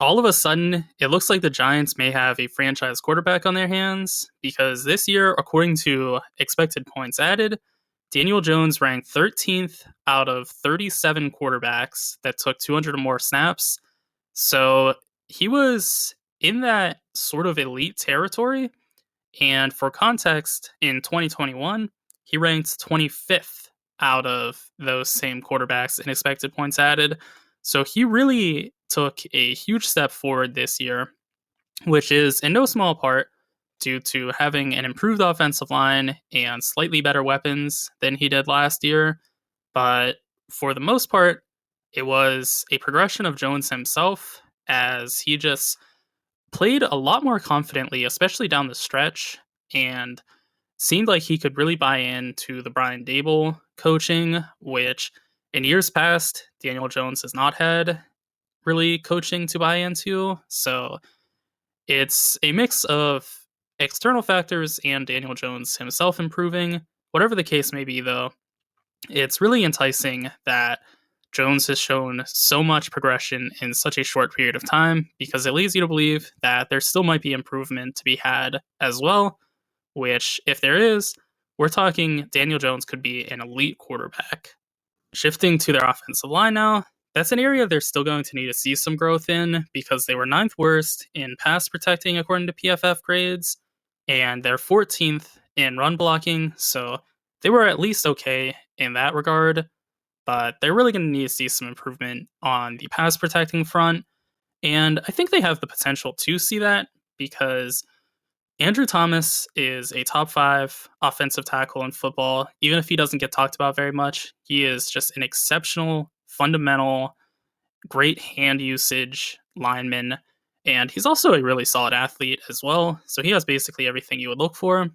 all of a sudden, it looks like the Giants may have a franchise quarterback on their hands because this year, according to expected points added, Daniel Jones ranked 13th out of 37 quarterbacks that took 200 or more snaps. So he was in that sort of elite territory. And for context, in 2021, he ranked 25th out of those same quarterbacks in expected points added. So he really took a huge step forward this year, which is in no small part due to having an improved offensive line and slightly better weapons than he did last year. But for the most part, it was a progression of Jones himself as he just played a lot more confidently, especially down the stretch, and seemed like he could really buy into the Brian Dable coaching, which in years past, Daniel Jones has not had really coaching to buy into. So it's a mix of external factors and Daniel Jones himself improving. Whatever the case may be, though, it's really enticing that Jones has shown so much progression in such a short period of time because it leads you to believe that there still might be improvement to be had as well, which, if there is, we're talking Daniel Jones could be an elite quarterback. Shifting to their offensive line now, that's an area they're still going to need to see some growth in because they were ninth worst in pass protecting according to PFF grades, and they're 14th in run blocking, so they were at least okay in that regard, but they're really going to need to see some improvement on the pass protecting front, and I think they have the potential to see that because Andrew Thomas is a top 5 offensive tackle in football. Even if he doesn't get talked about very much, he is just an exceptional, fundamental, great hand usage lineman. And he's also a really solid athlete as well. So he has basically everything you would look for.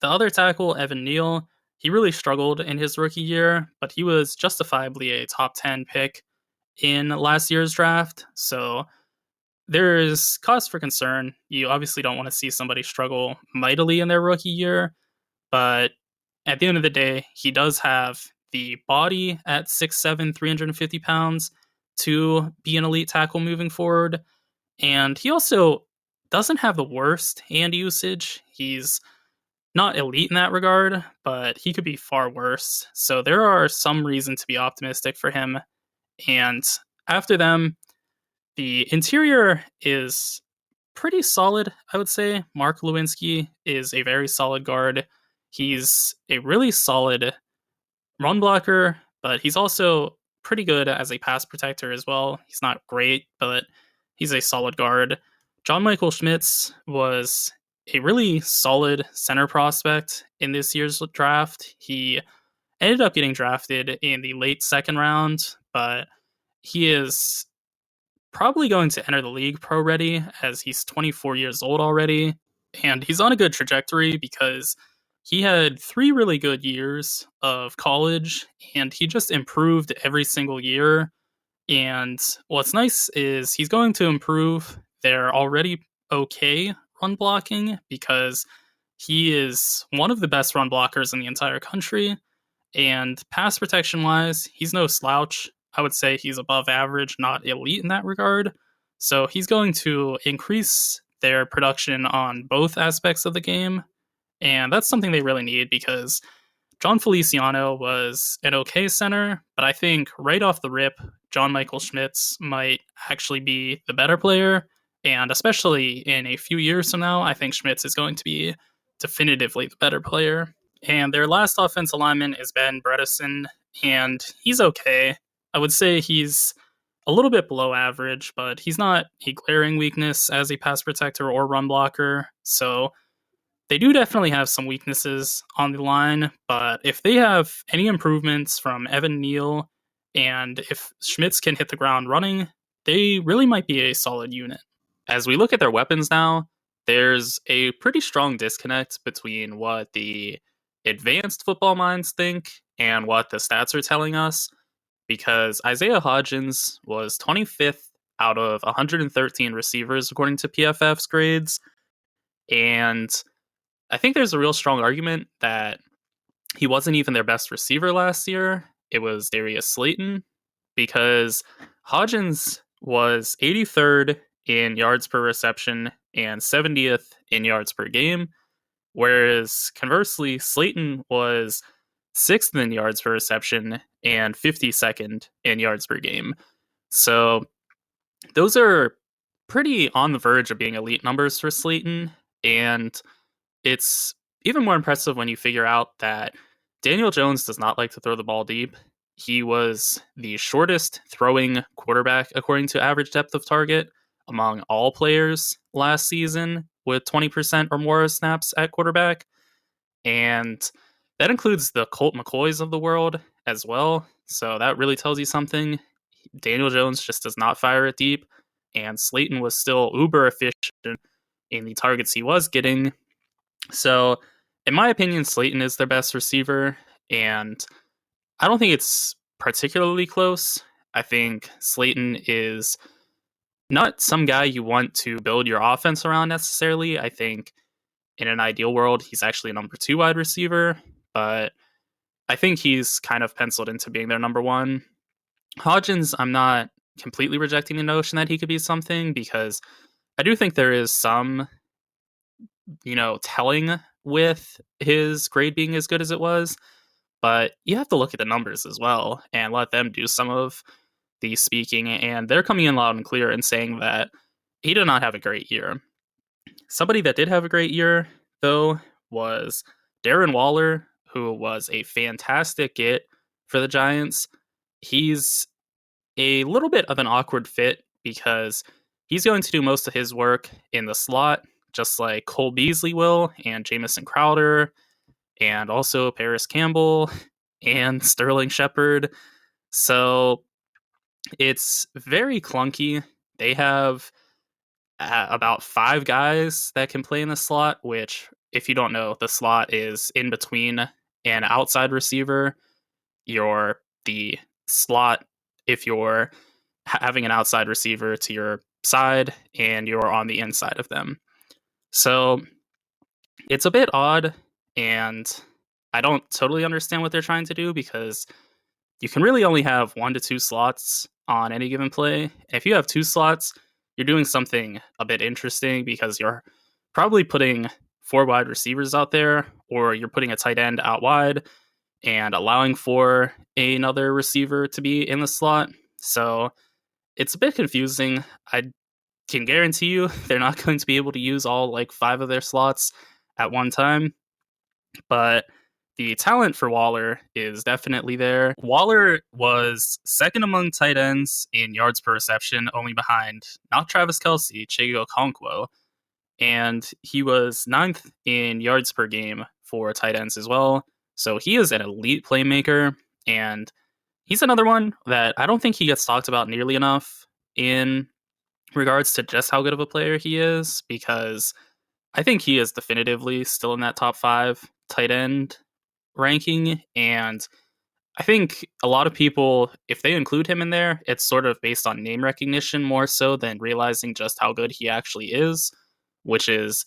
The other tackle, Evan Neal, he really struggled in his rookie year, but he was justifiably a top 10 pick in last year's draft. So there is cause for concern. You obviously don't want to see somebody struggle mightily in their rookie year, but at the end of the day, he does have the body at 6'7", 350 pounds to be an elite tackle moving forward. And he also doesn't have the worst hand usage. He's not elite in that regard, but he could be far worse. So there are some reason to be optimistic for him. And after them, the interior is pretty solid, I would say. Mark Lewinsky is a very solid guard. He's a really solid run blocker, but he's also pretty good as a pass protector as well. He's not great, but he's a solid guard. John Michael Schmitz was a really solid center prospect in this year's draft. He ended up getting drafted in the late second round, but he is probably going to enter the league pro ready as he's 24 years old already. And he's on a good trajectory because he had 3 really good years of college and he just improved every single year. And what's nice is he's going to improve their already okay run blocking because he is one of the best run blockers in the entire country. And pass protection wise, he's no slouch. I would say he's above average, not elite in that regard. So he's going to increase their production on both aspects of the game. And that's something they really need because John Feliciano was an okay center, but I think right off the rip, John Michael Schmitz might actually be the better player. And especially in a few years from now, I think Schmitz is going to be definitively the better player. And their last offensive lineman is Ben Bredesen, and he's okay. I would say he's a little bit below average, but he's not a glaring weakness as a pass protector or run blocker. So they do definitely have some weaknesses on the line, but if they have any improvements from Evan Neal and if Schmitz can hit the ground running, they really might be a solid unit. As we look at their weapons now, there's a pretty strong disconnect between what the advanced football minds think and what the stats are telling us, because Isaiah Hodgins was 25th out of 113 receivers according to PFF's grades, and I think there's a real strong argument that he wasn't even their best receiver last year. It was Darius Slayton, because Hodgins was 83rd in yards per reception and 70th in yards per game, whereas conversely, Slayton was 6th in yards per reception and 52nd in yards per game. So those are pretty on the verge of being elite numbers for Slayton, and it's even more impressive when you figure out that Daniel Jones does not like to throw the ball deep. He was the shortest throwing quarterback according to average depth of target among all players last season, with 20% or more of snaps at quarterback. And that includes the Colt McCoys of the world as well. So that really tells you something. Daniel Jones just does not fire it deep, and Slayton was still uber efficient in the targets he was getting. So, in my opinion, Slayton is their best receiver, and I don't think it's particularly close. I think Slayton is not some guy you want to build your offense around necessarily. I think in an ideal world, he's actually a number 2 wide receiver, but I think he's kind of penciled into being their number 1. Hodgins, I'm not completely rejecting the notion that he could be something, because I do think there is some, telling with his grade being as good as it was, but you have to look at the numbers as well and let them do some of the speaking, and they're coming in loud and clear and saying that he did not have a great year. Somebody that did have a great year, though, was Darren Waller, who was a fantastic get for the Giants. He's a little bit of an awkward fit because he's going to do most of his work in the slot, just like Cole Beasley will, and Jamison Crowder, and also Paris Campbell, and Sterling Shepard. So it's very clunky. They have about 5 guys that can play in the slot, which, if you don't know, the slot is in between an outside receiver. You're the slot if you're having an outside receiver to your side and you're on the inside of them. So it's a bit odd, and I don't totally understand what they're trying to do, because you can really only have 1 to 2 slots on any given play. And if you have 2 slots, you're doing something a bit interesting, because you're probably putting 4 wide receivers out there, or you're putting a tight end out wide and allowing for another receiver to be in the slot. So it's a bit confusing. I can guarantee you they're not going to be able to use all 5 of their slots at one time, but the talent for Waller is definitely there. Waller was second among tight ends in yards per reception, only behind not Travis Kelce, Chig Okonkwo, and he was 9th in yards per game for tight ends as well. So he is an elite playmaker, and he's another one that I don't think he gets talked about nearly enough in regards to just how good of a player he is, because I think he is definitively still in that top 5 tight end ranking, and I think a lot of people, if they include him in there, it's sort of based on name recognition more so than realizing just how good he actually is, which is,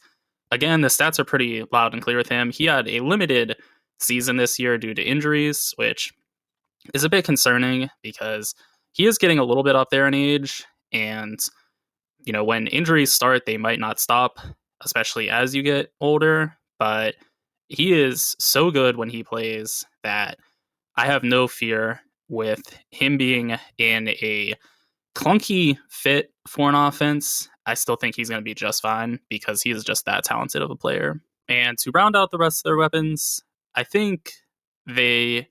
again, the stats are pretty loud and clear with him. He had a limited season this year due to injuries, which is a bit concerning because he is getting a little bit up there in age, and when injuries start, they might not stop, especially as you get older, but he is so good when he plays that I have no fear with him being in a clunky fit for an offense. I still think he's going to be just fine because he is just that talented of a player. And to round out the rest of their weapons, I think they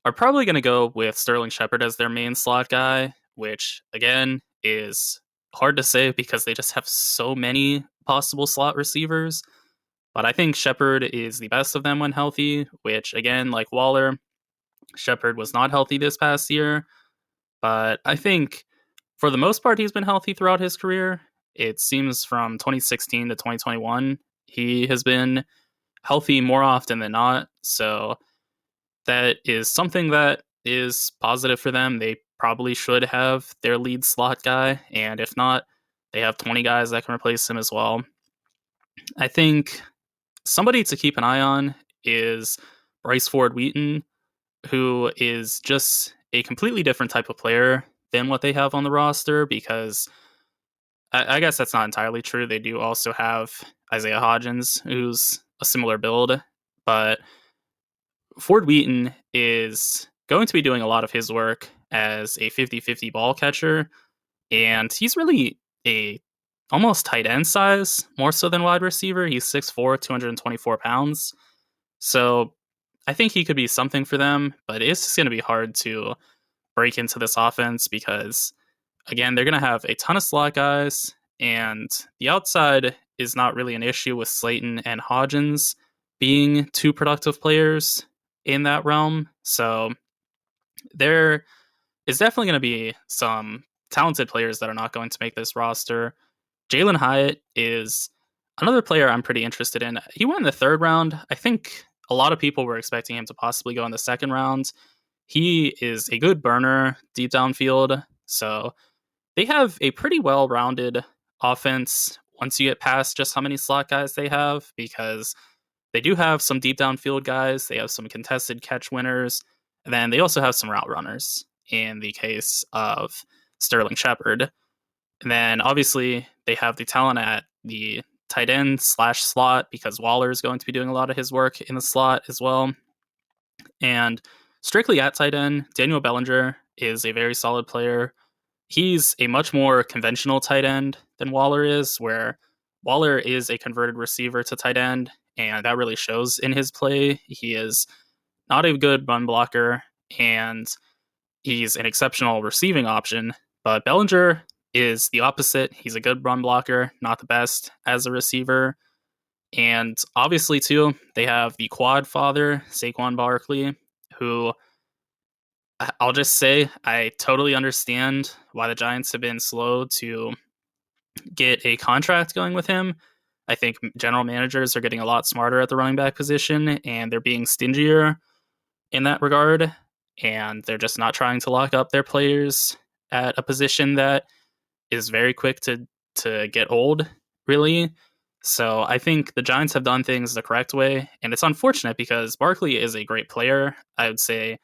are probably going to go with Sterling Shepard as their main slot guy, which, again, is hard to say because they just have so many possible slot receivers. But I think Shepard is the best of them when healthy, which, again, like Waller, Shepard was not healthy this past year. But I think for the most part, he's been healthy throughout his career. It seems from 2016 to 2021, he has been healthy more often than not. So that is something that is positive for them. They probably should have their lead slot guy. And if not, they have 20 guys that can replace him as well. I think somebody to keep an eye on is Bryce Ford Wheaton, who is just a completely different type of player than what they have on the roster, because I guess that's not entirely true. They do also have Isaiah Hodgins, who's a similar build, but Ford Wheaton is going to be doing a lot of his work as a 50-50 ball catcher, and he's really a almost tight end size, more so than wide receiver. He's 6'4", 224 pounds. So I think he could be something for them, but it's just going to be hard to break into this offense because, again, they're going to have a ton of slot guys, and the outside is not really an issue with Slayton and Hodgins being two productive players in that realm. So there is definitely going to be some talented players that are not going to make this roster. Jalen Hyatt is another player I'm pretty interested in. He went in the third round. I think a lot of people were expecting him to possibly go in the second round. He is a good burner deep downfield. So they have a pretty well-rounded offense once you get past just how many slot guys they have, because they do have some deep downfield guys. They have some contested catch winners. And then they also have some route runners in the case of Sterling Shepard. And then obviously they have the talent at the tight end / slot, because Waller is going to be doing a lot of his work in the slot as well. And strictly at tight end, Daniel Bellinger is a very solid player. He's a much more conventional tight end than Waller is, where Waller is a converted receiver to tight end, and that really shows in his play. He is not a good run blocker, and he's an exceptional receiving option, but Bellinger is the opposite. He's a good run blocker, not the best as a receiver. And obviously, too, they have the quad father, Saquon Barkley, who I'll just say I totally understand why the Giants have been slow to get a contract going with him. I think general managers are getting a lot smarter at the running back position, and they're being stingier in that regard. And they're just not trying to lock up their players at a position that is very quick to get old, really. So I think the Giants have done things the correct way, and it's unfortunate because Barkley is a great player. I would say,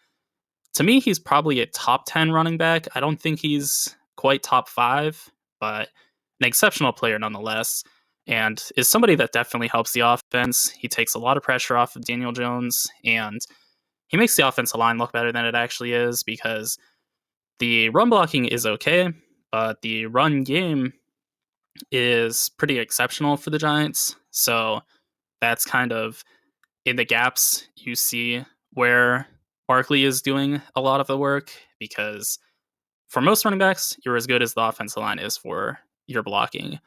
to me, he's probably a top 10 running back. I don't think he's quite top 5, but an exceptional player nonetheless, and is somebody that definitely helps the offense. He takes a lot of pressure off of Daniel Jones, and he makes the offensive line look better than it actually is, because the run blocking is okay, but the run game is pretty exceptional for the Giants. So that's kind of in the gaps you see where Barkley is doing a lot of the work, because for most running backs, you're as good as the offensive line is for your blocking.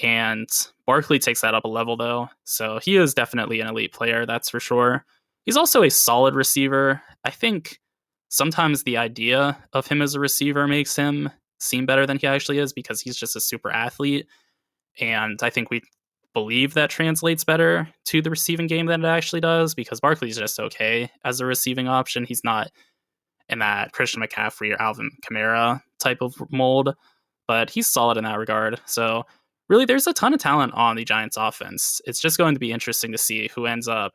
And Barkley takes that up a level, though. So he is definitely an elite player, that's for sure. He's also a solid receiver. I think sometimes the idea of him as a receiver makes him seem better than he actually is, because he's just a super athlete. And I think we believe that translates better to the receiving game than it actually does, because Barkley's just okay as a receiving option. He's not in that Christian McCaffrey or Alvin Kamara type of mold, but he's solid in that regard. So really, there's a ton of talent on the Giants offense. It's just going to be interesting to see who ends up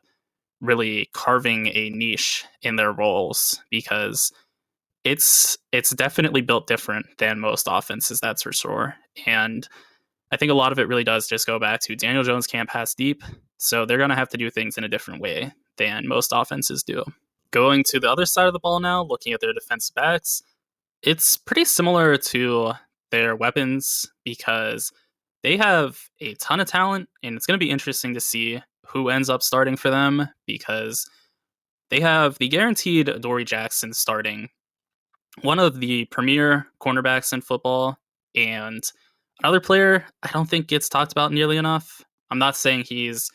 really carving a niche in their roles, because it's definitely built different than most offenses, that's for sure. And I think a lot of it really does just go back to Daniel Jones can't pass deep, so they're going to have to do things in a different way than most offenses do. Going to the other side of the ball now, looking at their defensive backs, it's pretty similar to their weapons, because they have a ton of talent, and it's going to be interesting to see who ends up starting for them, because they have the guaranteed Adoree Jackson starting, one of the premier cornerbacks in football, and another player I don't think gets talked about nearly enough. I'm not saying he's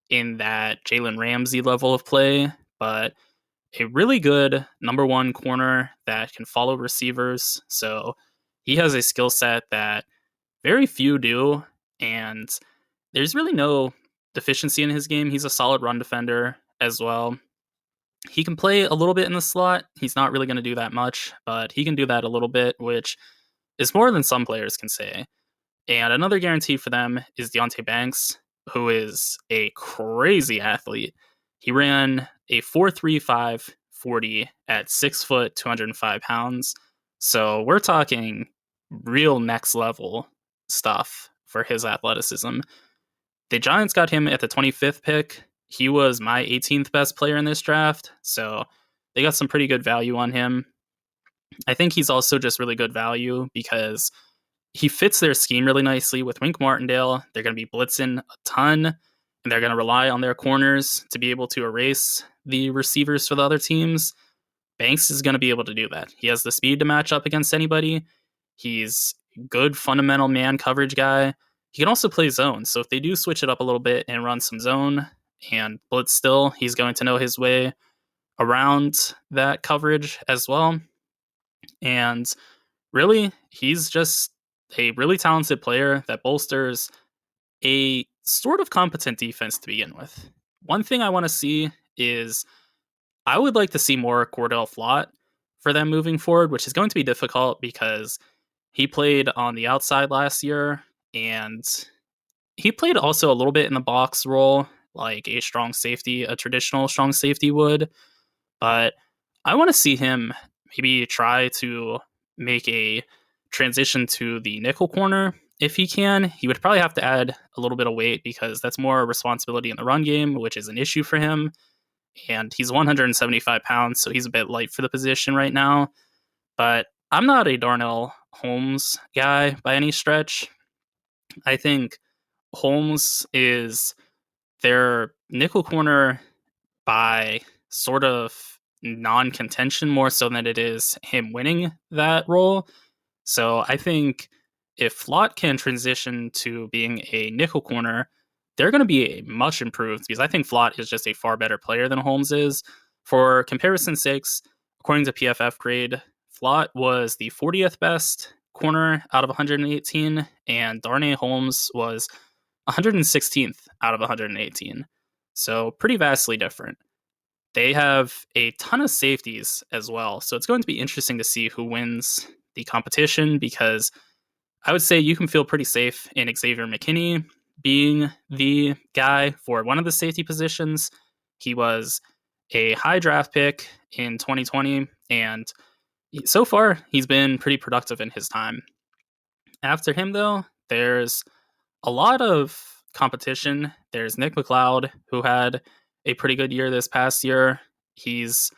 in that Jalen Ramsey level of play, but a really good number one corner that can follow receivers. So he has a skill set that very few do, and there's really no deficiency in his game. He's a solid run defender as well. He can play a little bit in the slot. He's not really going to do that much, but he can do that a little bit, which is more than some players can say. And another guarantee for them is Deonte Banks, who is a crazy athlete. He ran a 4.35 40 at 6 foot, 205 pounds. So we're talking real next level stuff for his athleticism. The Giants got him at the 25th pick. He was my 18th best player in this draft, so they got some pretty good value on him. I think he's also just really good value because he fits their scheme really nicely with Wink Martindale. They're going to be blitzing a ton, and they're going to rely on their corners to be able to erase the receivers for the other teams. Banks is going to be able to do that. He has the speed to match up against anybody. He's a good fundamental man coverage guy. He can also play zone. So if they do switch it up a little bit and run some zone and blitz still, he's going to know his way around that coverage as well. And really, he's just a really talented player that bolsters a sort of competent defense to begin with. One thing I want to see is I would like to see more Cordell Flott for them moving forward, which is going to be difficult because he played on the outside last year, and he played also a little bit in the box role, like a strong safety, a traditional strong safety would. But I want to see him maybe try to make a transition to the nickel corner if he can. He would probably have to add a little bit of weight because that's more responsibility in the run game, which is an issue for him. And he's 175 pounds, so he's a bit light for the position right now. But I'm not a Darnell Holmes guy by any stretch. I think Holmes is their nickel corner by sort of non-contention more so than it is him winning that role. So I think if Flott can transition to being a nickel corner, they're going to be much improved because I think Flott is just a far better player than Holmes is. For comparison's sakes, according to PFF grade, Flott was the 40th best corner out of 118, and Darnay Holmes was 116th out of 118. So pretty vastly different. They have a ton of safeties as well, so it's going to be interesting to see who wins the competition because I would say you can feel pretty safe in Xavier McKinney being the guy for one of the safety positions. He was a high draft pick in 2020, and so far he's been pretty productive in his time. After him, though, there's a lot of competition. There's Nick McLeod, who had a pretty good year this past year. He's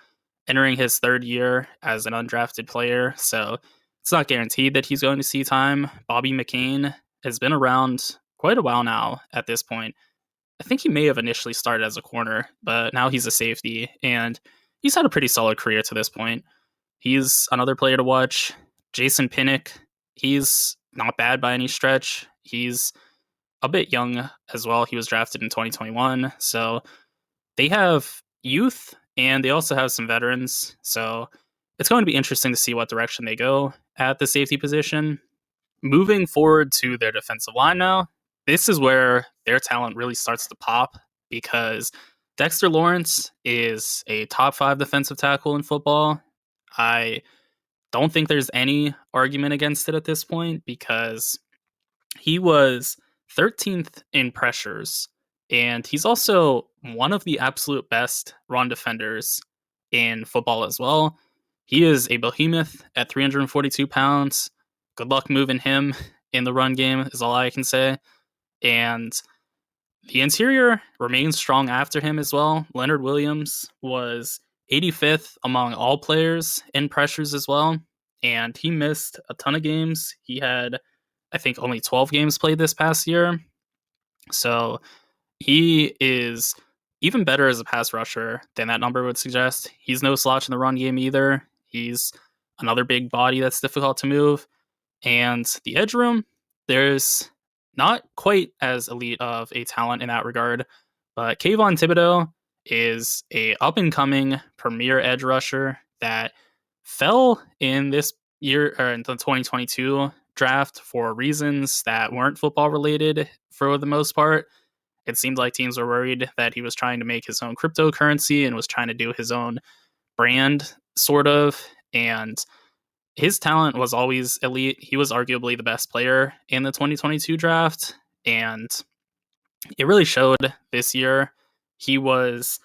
entering his third year as an undrafted player, so it's not guaranteed that he's going to see time. Bobby McCain has been around quite a while now at this point. I think he may have initially started as a corner, but now he's a safety, and he's had a pretty solid career to this point. He's another player to watch. Jason Pinnock, he's not bad by any stretch. He's a bit young as well. He was drafted in 2021, so they have youth, and they also have some veterans, so it's going to be interesting to see what direction they go at the safety position. Moving forward to their defensive line now, this is where their talent really starts to pop because Dexter Lawrence is a top 5 defensive tackle in football. I don't think there's any argument against it at this point because he was 13th in pressures, and he's also one of the absolute best run defenders in football as well. He is a behemoth at 342 pounds. Good luck moving him in the run game is all I can say. And the interior remains strong after him as well. Leonard Williams was 85th among all players in pressures as well, and he missed a ton of games. He had, I think, only 12 games played this past year. So he is even better as a pass rusher than that number would suggest. He's no slouch in the run game either. He's another big body that's difficult to move. And the edge room, there's not quite as elite of a talent in that regard, but Kayvon Thibodeau is a up-and-coming premier edge rusher that fell in this year, or in the 2022 draft, for reasons that weren't football related for the most part. It seemed like teams were worried that he was trying to make his own cryptocurrency and was trying to do his own brand, sort of, and his talent was always elite. He was arguably the best player in the 2022 draft, and it really showed this year. He was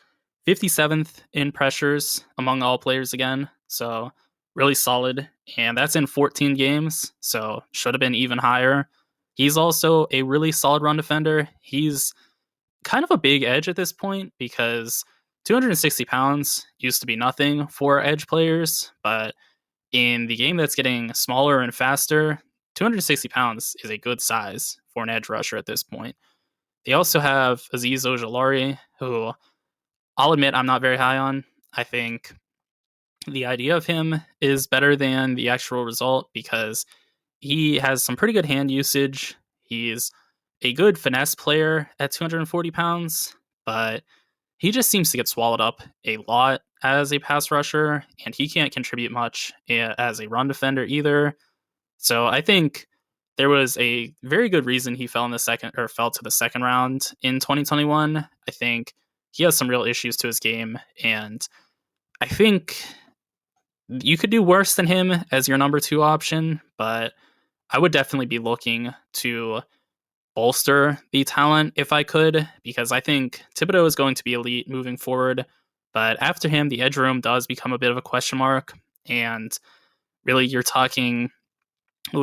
57th in pressures among all players again, so really solid, and that's in 14 games, so should have been even higher. He's also a really solid run defender. He's kind of a big edge at this point because 260 pounds used to be nothing for edge players, but in the game that's getting smaller and faster, 260 pounds is a good size for an edge rusher at this point. They also have Aziz Ojolari, who I'll admit I'm not very high on. I think the idea of him is better than the actual result because he has some pretty good hand usage. He's a good finesse player at 240 pounds, but he just seems to get swallowed up a lot as a pass rusher, and he can't contribute much as a run defender either. So I think there was a very good reason he fell to the second round in 2021. I think he has some real issues to his game, and I think you could do worse than him as your number two option, but I would definitely be looking to bolster the talent if I could, because I think Thibodeau is going to be elite moving forward. But after him, the edge room does become a bit of a question mark. And really, you're talking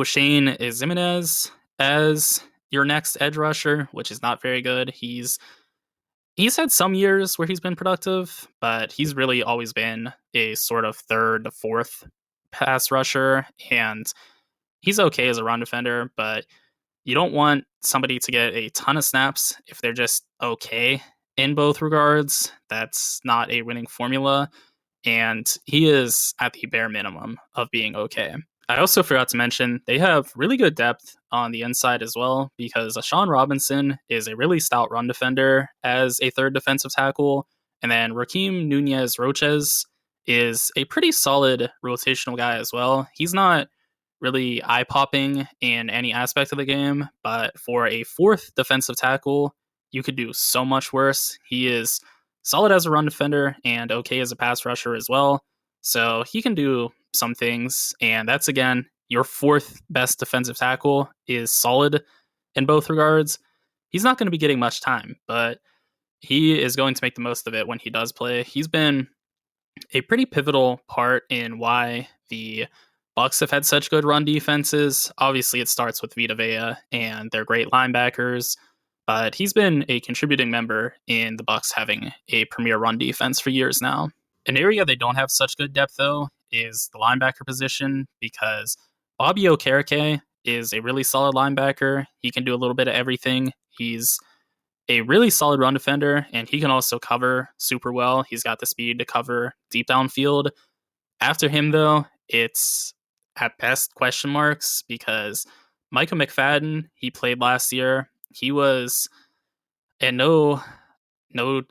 Shane Zimenez as your next edge rusher, which is not very good. He's had some years where he's been productive, but he's really always been a sort of third to fourth pass rusher, and he's okay as a run defender, but you don't want somebody to get a ton of snaps if they're just okay in both regards. That's not a winning formula, and he is at the bare minimum of being okay. I also forgot to mention they have really good depth on the inside as well, because Sean Robinson is a really stout run defender as a third defensive tackle, and then Raheem Nunez Roches is a pretty solid rotational guy as well. He's not really eye-popping in any aspect of the game, but for a fourth defensive tackle, you could do so much worse. He is solid as a run defender and okay as a pass rusher as well, so he can do some things, and that's, again, your fourth best defensive tackle is solid in both regards. He's not going to be getting much time, but he is going to make the most of it when he does play. He's been a pretty pivotal part in why the Bucs have had such good run defenses. Obviously, it starts with Vita Vea and their great linebackers, but he's been a contributing member in the Bucs having a premier run defense for years now. An area they don't have such good depth, though, is the linebacker position, because Bobby Okereke is a really solid linebacker. He can do a little bit of everything. He's a really solid run defender, and he can also cover super well. He's got the speed to cover deep downfield. After him, though, it's at best question marks, because Micah McFadden, he played last year. He was, and no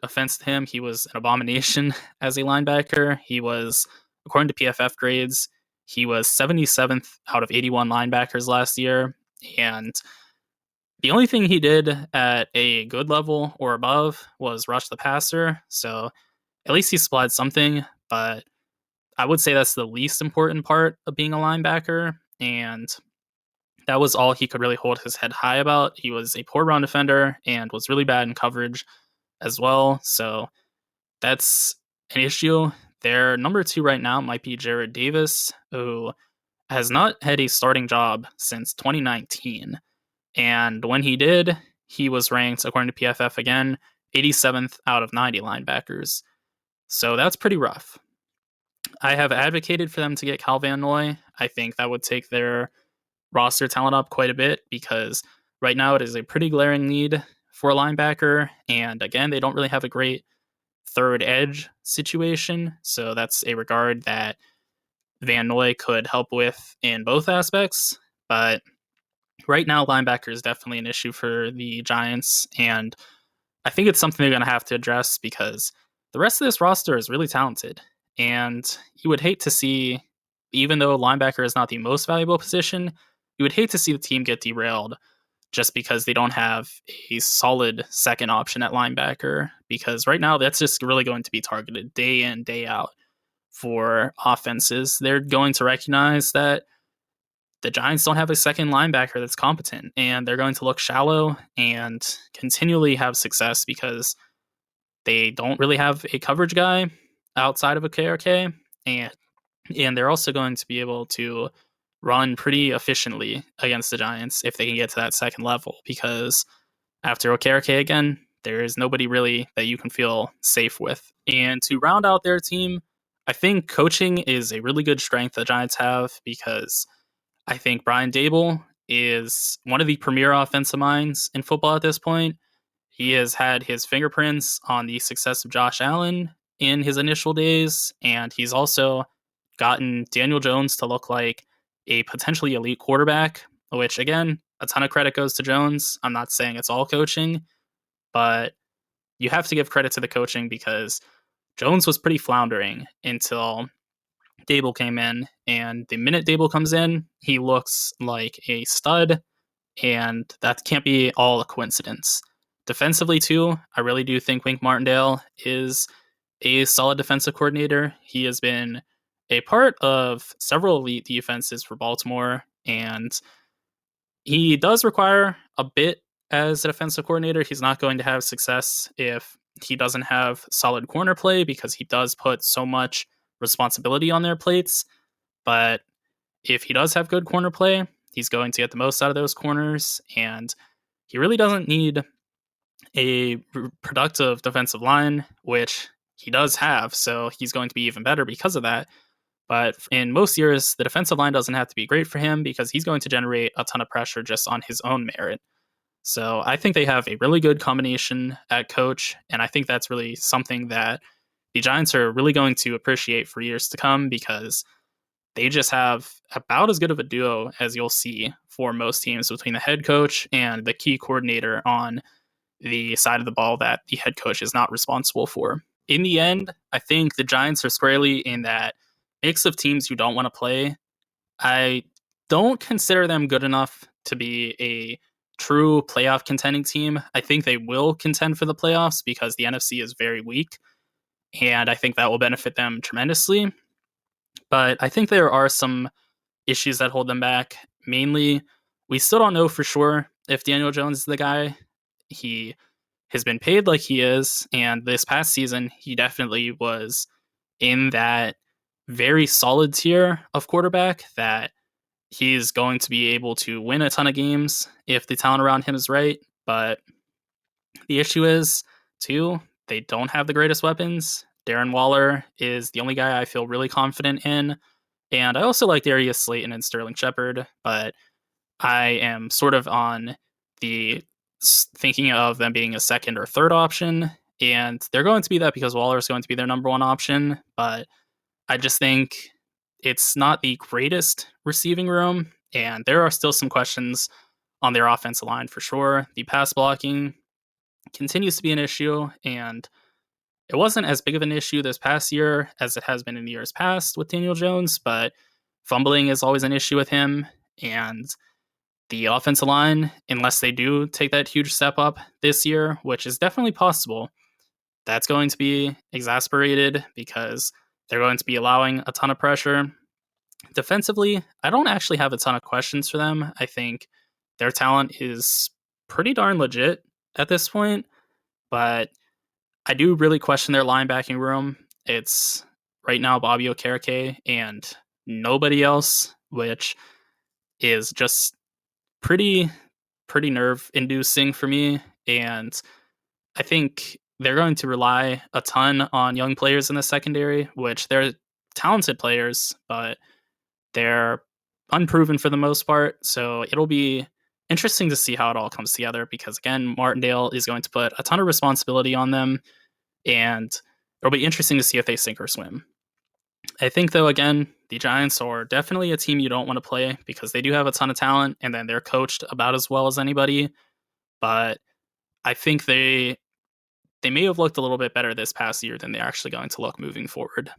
offense to him, he was an abomination as a linebacker. He was, according to PFF grades, he was 77th out of 81 linebackers last year, and the only thing he did at a good level or above was rush the passer, so at least he supplied something, but I would say that's the least important part of being a linebacker, and that was all he could really hold his head high about. He was a poor run defender and was really bad in coverage as well, so that's an issue. Their number two right now might be Jared Davis, who has not had a starting job since 2019. And when he did, he was ranked, according to PFF again, 87th out of 90 linebackers. So that's pretty rough. I have advocated for them to get Cal Van Noy. I think that would take their roster talent up quite a bit, because right now it is a pretty glaring need for a linebacker. And again, they don't really have a great third edge situation. So that's a regard that Van Noy could help with in both aspects. But right now, linebacker is definitely an issue for the Giants, and I think it's something they're going to have to address, because the rest of this roster is really talented, and you would hate to see, even though linebacker is not the most valuable position, you would hate to see the team get derailed just because they don't have a solid second option at linebacker, because right now that's just really going to be targeted day in, day out for offenses. They're going to recognize that the Giants don't have a second linebacker that's competent, and they're going to look shallow and continually have success because they don't really have a coverage guy outside of a KRK, and And they're also going to be able to run pretty efficiently against the Giants if they can get to that second level, because after Okereke again, there is nobody really that you can feel safe with. And to round out their team, I think coaching is a really good strength the Giants have, because I think Brian Dable is one of the premier offensive minds in football at this point. He has had his fingerprints on the success of Josh Allen in his initial days, and he's also gotten Daniel Jones to look like a potentially elite quarterback, which, again, a ton of credit goes to Jones. I'm not saying it's all coaching, but you have to give credit to the coaching, because Jones was pretty floundering until Dable came in, and the minute Dable comes in, he looks like a stud, and that can't be all a coincidence. Defensively, too, I really do think Wink Martindale is a solid defensive coordinator. He has been a part of several elite defenses for Baltimore, and he does require a bit as a defensive coordinator. He's not going to have success if he doesn't have solid corner play, because he does put so much responsibility on their plates. But if he does have good corner play, he's going to get the most out of those corners, and he really doesn't need a productive defensive line, which he does have, so he's going to be even better because of that. But in most years, the defensive line doesn't have to be great for him, because he's going to generate a ton of pressure just on his own merit. So I think they have a really good combination at coach, and I think that's really something that the Giants are really going to appreciate for years to come, because they just have about as good of a duo as you'll see for most teams between the head coach and the key coordinator on the side of the ball that the head coach is not responsible for. In the end, I think the Giants are squarely in that mix of teams you don't want to play. I don't consider them good enough to be a true playoff contending team. I think they will contend for the playoffs because the NFC is very weak, and I think that will benefit them tremendously. But I think there are some issues that hold them back. Mainly, we still don't know for sure if Daniel Jones is the guy. He has been paid like he is, and this past season, he definitely was in that very solid tier of quarterback that he's going to be able to win a ton of games if the talent around him is right. But the issue is, too, they don't have the greatest weapons. Darren Waller is the only guy I feel really confident in. And I also like Darius Slayton and Sterling Shepard, but I am sort of on the thinking of them being a second or third option. And they're going to be that because Waller is going to be their number one option. But I just think it's not the greatest receiving room. And there are still some questions on their offensive line for sure. The pass blocking continues to be an issue, and it wasn't as big of an issue this past year as it has been in the years past with Daniel Jones, but fumbling is always an issue with him. And the offensive line, unless they do take that huge step up this year, which is definitely possible, that's going to be exasperated because they're going to be allowing a ton of pressure. Defensively, I don't actually have a ton of questions for them. I think their talent is pretty darn legit at this point, but I do really question their linebacking room. It's right now Bobby Okereke and nobody else, which is just pretty nerve-inducing for me. And I think they're going to rely a ton on young players in the secondary, which they're talented players, but they're unproven for the most part. So it'll be interesting to see how it all comes together because, again, Martindale is going to put a ton of responsibility on them, and it'll be interesting to see if they sink or swim. I think, though, again, the Giants are definitely a team you don't want to play because they do have a ton of talent, and then they're coached about as well as anybody. But I think they may have looked a little bit better this past year than they're actually going to look moving forward.